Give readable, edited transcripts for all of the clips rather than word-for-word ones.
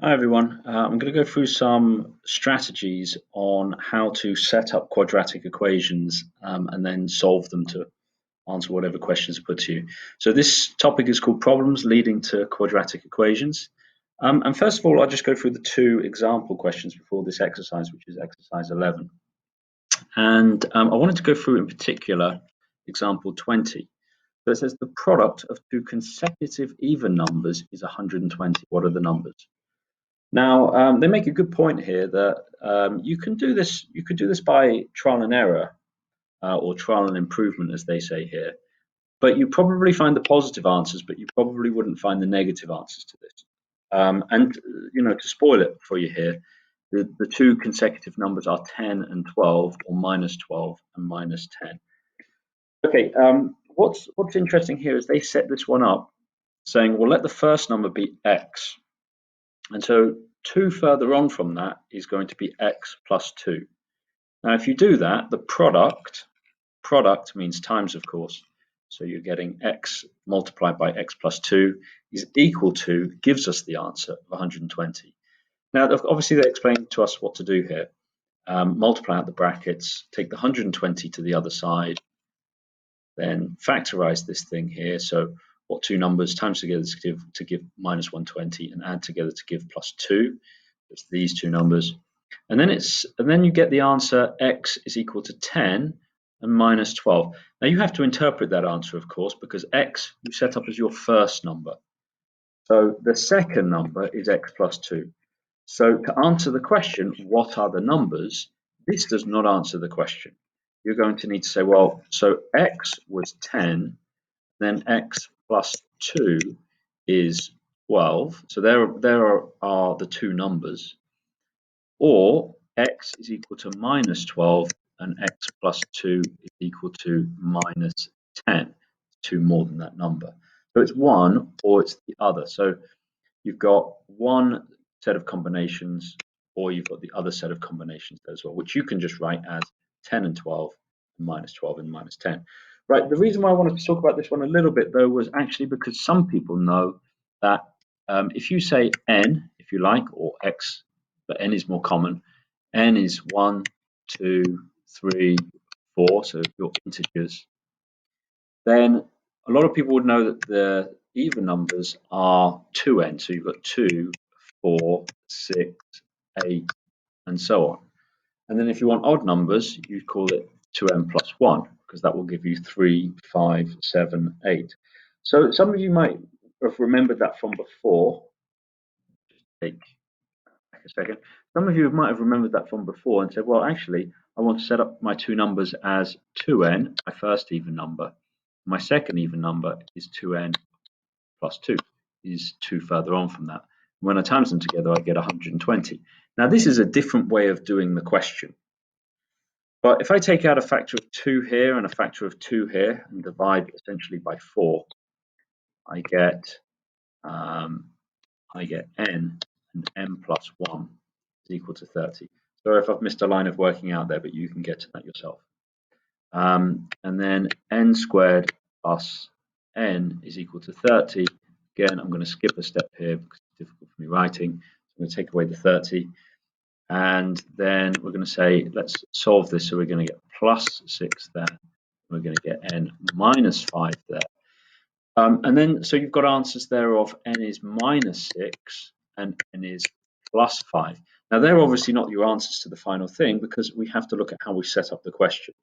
Hi everyone. I'm going to go through some strategies on how to set up quadratic equations and then solve them to answer whatever questions are put to you. So this topic is called problems leading to quadratic equations. And first of all, I'll just go through the two example questions before this exercise, which is exercise 11. And I wanted to go through in particular example 20. So it says the product of two consecutive even numbers is 120. What are the numbers? Now, they make a good point here that you can do this. You could do this by trial and error or trial and improvement, as they say here. But you probably find the positive answers, but you probably wouldn't find the negative answers to this. And to spoil it for you here, the two consecutive numbers are 10 and 12, or minus 12 and minus 10. Okay. What's interesting here is they set this one up saying, well, let the first number be x. And so 2 further on from that is going to be x plus 2. Now, if you do that, the product means times, of course. So you're getting x multiplied by x plus 2 is equal to, gives us the answer of 120. Now, obviously, they explain to us what to do here. Multiply out the brackets, take the 120 to the other side, then factorize this thing here. So what two numbers times together to give minus 120 and add together to give plus 2. It's these two numbers. And then you get the answer x is equal to 10 and minus 12. Now you have to interpret that answer, of course, because x you set up as your first number. So the second number is x plus 2. So to answer the question, what are the numbers? This does not answer the question. You're going to need to say, well, so x was 10, then x plus 2 is 12. So there are the two numbers. Or x is equal to minus 12 and x plus 2 is equal to minus 10. 2 more than that number. So it's one or it's the other. So you've got one set of combinations or you've got the other set of combinations there as well, which you can just write as 10 and 12 and minus 12 and minus 10. Right, the reason why I wanted to talk about this one a little bit though was actually because some people know that if you say n, if you like, or x, but n is more common, n is 1, 2, 3, 4, so your integers, then a lot of people would know that the even numbers are 2n. So you've got 2, 4, 6, 8, and so on. And then if you want odd numbers, you call it 2n plus 1, because that will give you 3, 5, 7, 8. So some of you might have remembered that from before. Just take a second. Some of you might have remembered that from before and said, well, actually, I want to set up my two numbers as 2n, my first even number. My second even number is 2n plus 2, is 2 further on from that. When I times them together, I get 120. Now, this is a different way of doing the question. But if I take out a factor of 2 here and a factor of 2 here and divide essentially by 4, I get n, and n plus 1 is equal to 30. Sorry if I've missed a line of working out there, but you can get to that yourself. And then n squared plus n is equal to 30. Again, I'm going to skip a step here because it's difficult for me writing. So I'm going to take away the 30. And then we're going to say, let's solve this. So we're going to get plus 6 there. We're going to get n minus 5 there. And then, so you've got answers there of n is minus 6 and n is plus 5. Now, they're obviously not your answers to the final thing because we have to look at how we set up the question.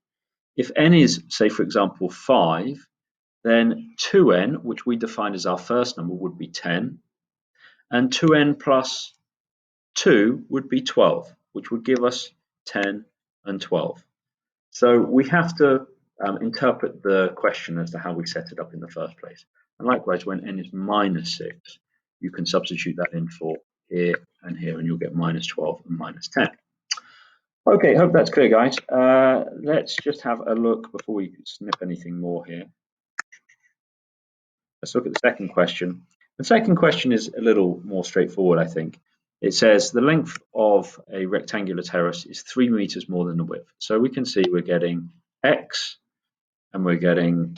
If n is, say, for example, 5, then 2n, which we defined as our first number, would be 10. And 2n plus 2 would be 12, which would give us 10 and 12. So we have to interpret the question as to how we set it up in the first place. And likewise, when n is minus 6, you can substitute that in for here and here, and you'll get minus 12 and minus 10. Okay, hope that's clear, guys. Let's just have a look before we snip anything more here. Let's look at the second question. The second question is a little more straightforward, I think. It says the length of a rectangular terrace is 3 meters more than the width. So we can see we're getting x, and we're getting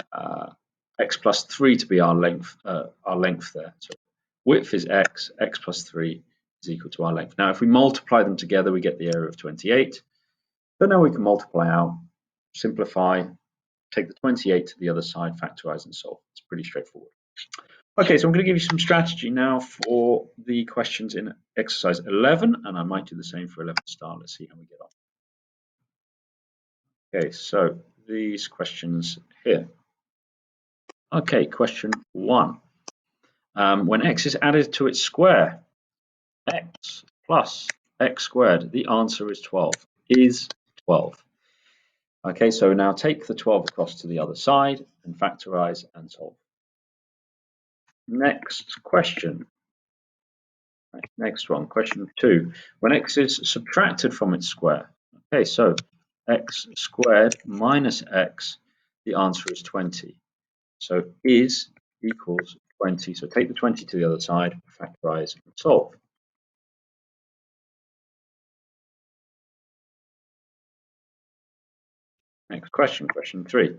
x plus 3 to be our length there. So width is x, x plus 3 is equal to our length. Now, if we multiply them together, we get the area of 28. So now we can multiply out, simplify, take the 28 to the other side, factorize and solve. It's pretty straightforward. Okay, so I'm going to give you some strategy now for the questions in exercise 11, and I might do the same for 11 star. Let's see how we get on. Okay, so these questions here. Okay, question 1. When x is added to its square, x plus x squared, the answer is 12. Is 12. Okay, so now take the 12 across to the other side and factorize and solve. Next question. Next one, question 2. When x is subtracted from its square. Okay, so x squared minus x, the answer is 20. So is equals 20. So take the 20 to the other side, factorize and solve. Next question, question 3.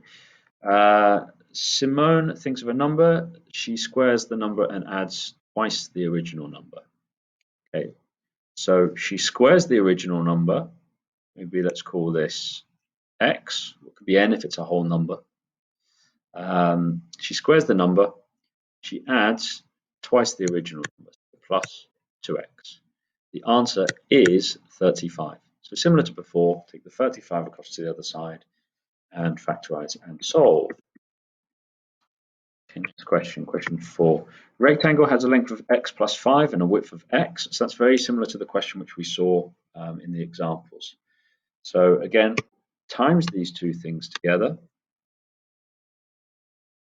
Simone thinks of a number. She squares the number and adds twice the original number. Okay, so she squares the original number. Maybe let's call this x. It could be n if it's a whole number. She squares the number. She adds twice the original number, plus 2x. The answer is 35. So similar to before, take the 35 across to the other side and factorize and solve. Okay, next question, question 4. Rectangle has a length of x plus 5 and a width of x. So that's very similar to the question which we saw in the examples. So again, times these two things together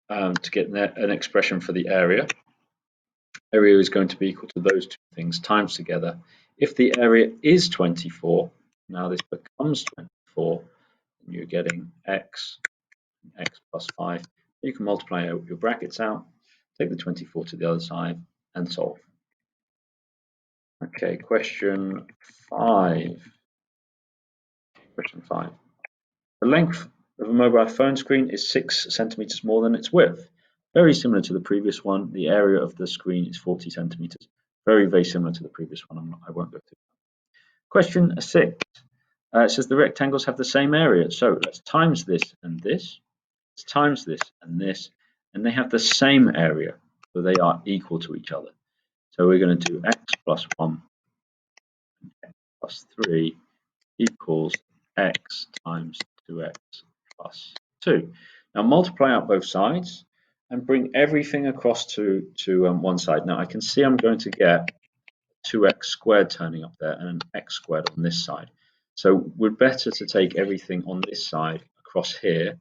to get an expression for the area. Area is going to be equal to those two things times together. If the area is 24, now this becomes 24, and you're getting x plus 5. You can multiply your brackets out, take the 24 to the other side, and solve. Okay, question 5. Question 5. The length of a mobile phone screen is 6 centimeters more than its width. Very similar to the previous one. The area of the screen is 40 centimeters. Very, very similar to the previous one. I won't go through. Question 6. It says the rectangles have the same area. So let's times this and this. Let's times this and this. And they have the same area. So they are equal to each other. So we're going to do x plus 1 and x plus 3 equals x times 2x plus 2. Now multiply out both sides and bring everything across to one side. Now I can see I'm going to get 2x squared turning up there and an x squared on this side. So we're better to take everything on this side across here,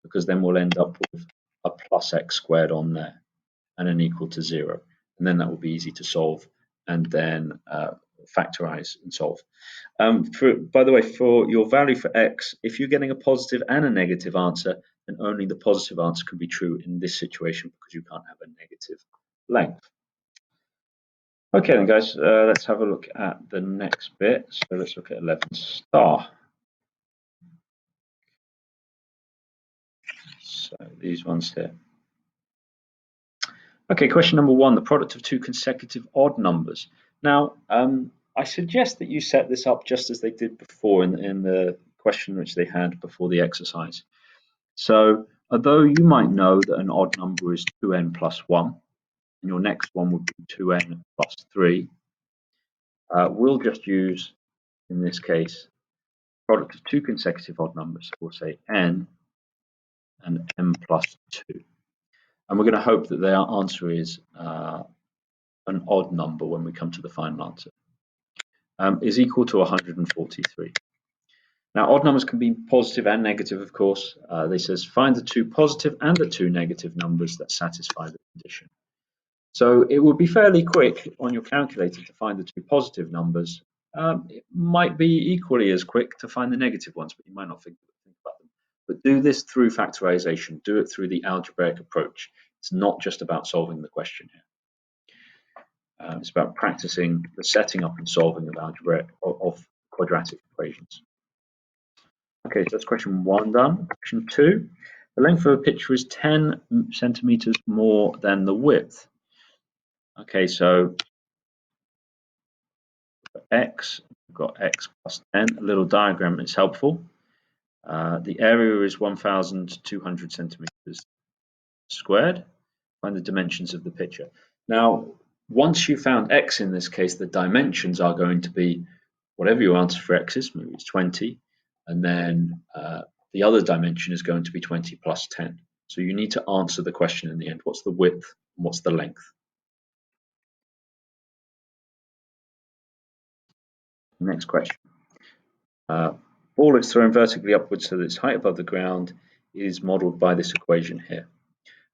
because then we'll end up with a plus x squared on there and an equal to 0. And then that will be easy to solve and then factorize and solve. By the way, for your value for x, if you're getting a positive and a negative answer, then only the positive answer can be true in this situation, because you can't have a negative length. Okay then guys, let's have a look at the next bit. So let's look at 11 star. So these ones here. Okay, question number 1, the product of two consecutive odd numbers. Now, I suggest that you set this up just as they did before in the question which they had before the exercise. So, although you might know that an odd number is 2n plus 1, and your next one would be 2n plus 3, we'll just use, in this case, product of two consecutive odd numbers. We'll say n and n plus 2. And we're going to hope that their answer is an odd number when we come to the final answer, is equal to 143. Now, odd numbers can be positive and negative, of course. They says find the two positive and the two negative numbers that satisfy the condition. So it would be fairly quick on your calculator to find the two positive numbers. It might be equally as quick to find the negative ones, but you might not think about them. But do this through factorization. Do it through the algebraic approach. It's not just about solving the question here. It's about practicing the setting up and solving of quadratic equations. Okay, so that's question 1 done. Question 2, the length of a picture is 10 centimeters more than the width. Okay, so x, we've got x plus 10. A little diagram is helpful. The area is 1,200 centimeters squared. Find the dimensions of the picture. Now, once you found x in this case, the dimensions are going to be whatever your answer for x is, maybe it's 20, and then the other dimension is going to be 20 plus 10. So you need to answer the question in the end. What's the width and what's the length? Next question. Ball is thrown vertically upwards so that its height above the ground is modelled by this equation here.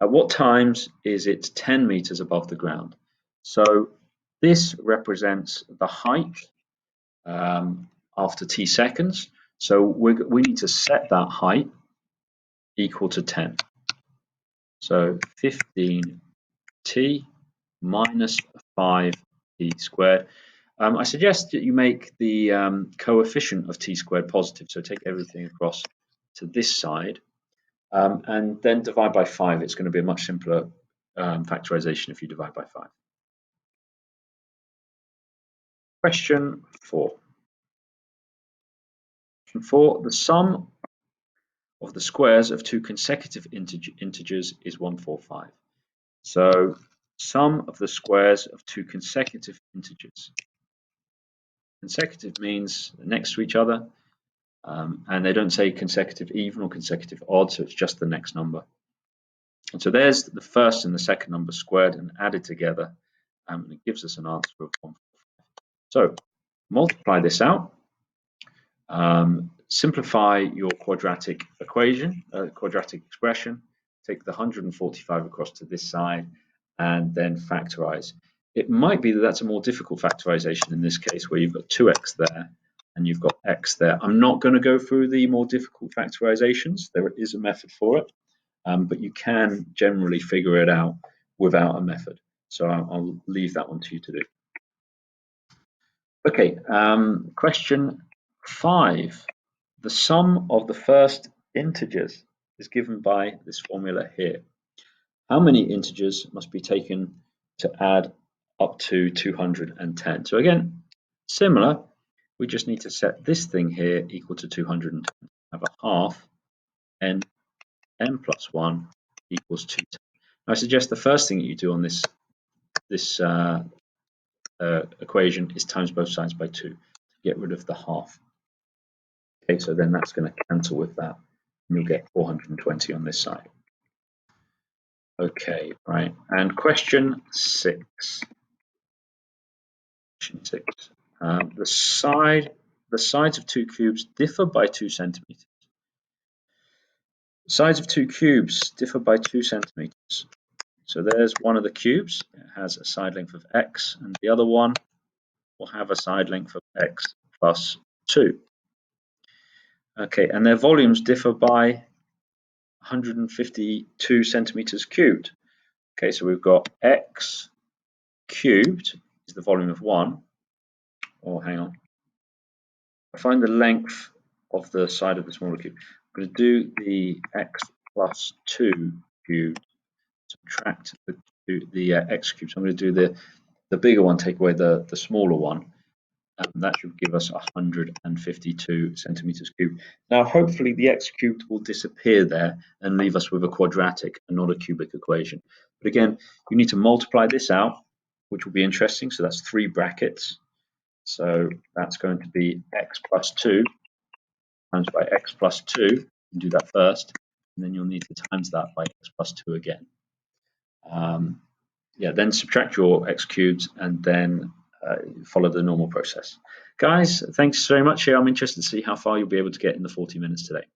At what times is it 10 meters above the ground? So this represents the height after t seconds. So we need to set that height equal to 10. So 15t minus 5t squared. I suggest that you make the coefficient of t squared positive. So take everything across to this side and then divide by 5. It's going to be a much simpler factorization if you divide by 5. Question 4. Question 4. The sum of the squares of two consecutive integers is 145. So sum of the squares of two consecutive integers. Consecutive means next to each other, and they don't say consecutive even or consecutive odd, so it's just the next number. And so there's the first and the second number squared and added together, and it gives us an answer of 145. So multiply this out. Simplify your quadratic equation, quadratic expression. Take the 145 across to this side, and then factorize. It might be that that's a more difficult factorization in this case, where you've got 2x there and you've got x there. I'm not going to go through the more difficult factorizations. There is a method for it, but you can generally figure it out without a method. So I'll leave that one to you to do. Okay, question 5. The sum of the first integers is given by this formula here. How many integers must be taken to add up to 210? So again, similar, we just need to set this thing here equal to 210. Have a half n plus 1 equals 210. I suggest the first thing that you do on this equation is times both sides by 2 to get rid of the half. Okay, so then that's going to cancel with that, and you'll get 420 on this side. Okay, right, and question 6. Question 6. The sides of two cubes differ by 2 centimeters. The sides of two cubes differ by 2 centimeters. So there's one of the cubes. It has a side length of x, and the other one will have a side length of x plus 2. Okay, and their volumes differ by 152 centimeters cubed. Okay, so we've got x cubed is the volume of 1. Oh, hang on. I find the length of the side of the smaller cube. I'm going to do the x plus 2 cubed, subtract the x cubed. So I'm going to do the bigger one, take away the smaller one. That should give us 152 centimeters cubed. Now, hopefully the x cubed will disappear there and leave us with a quadratic and not a cubic equation. But again, you need to multiply this out, which will be interesting. So that's 3 brackets. So that's going to be x plus 2 times by x plus 2. You can do that first, and then you'll need to times that by x plus 2 again. Then subtract your x cubes and then follow the normal process. Guys, thanks very much here. I'm interested to see how far you'll be able to get in the 40 minutes today.